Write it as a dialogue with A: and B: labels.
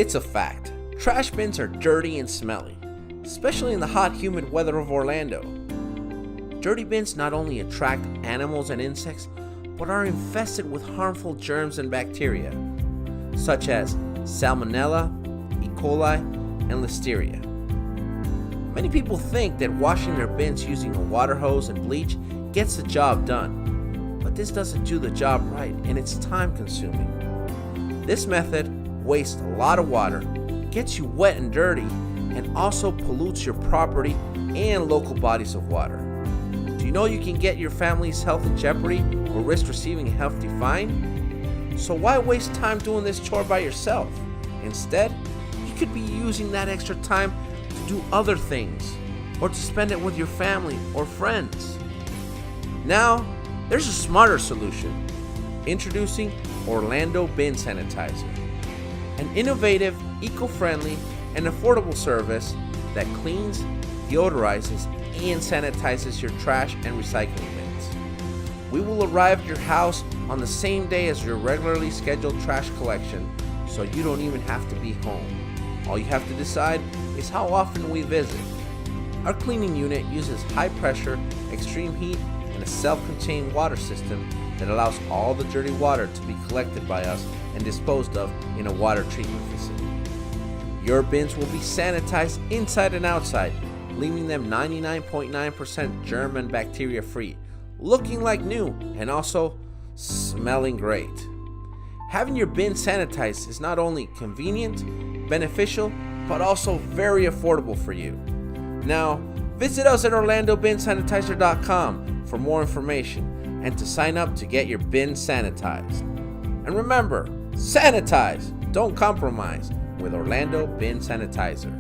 A: It's a fact. Trash bins are dirty and smelly, especially in the hot, humid weather of Orlando. Dirty bins not only attract animals and insects, but are infested with harmful germs and bacteria, such as Salmonella, E. coli, and Listeria. Many people think that washing their bins using a water hose and bleach gets the job done, but this doesn't do the job right and it's time consuming. This method wastes a lot of water, gets you wet and dirty, and also pollutes your property and local bodies of water. Do you know you can get your family's health in jeopardy or risk receiving a hefty fine? So why waste time doing this chore by yourself? Instead, you could be using that extra time to do other things or to spend it with your family or friends. Now, there's a smarter solution. Introducing Orlando Bin Sanitizer, an innovative, eco-friendly, and affordable service that cleans, deodorizes, and sanitizes your trash and recycling bins. We will arrive at your house on the same day as your regularly scheduled trash collection, so you don't even have to be home. All you have to decide is how often we visit. Our cleaning unit uses high pressure, extreme heat, and a self-contained water system that allows all the dirty water to be collected by us and disposed of in a water treatment facility. Your bins will be sanitized inside and outside, leaving them 99.9% germ and bacteria free, looking like new and also smelling great. Having your bin sanitized is not only convenient, beneficial, but also very affordable for you. Now, visit us at OrlandoBinSanitizer.com for more information and to sign up to get your bin sanitized. And remember, sanitize, don't compromise with Orlando Bin Sanitizer.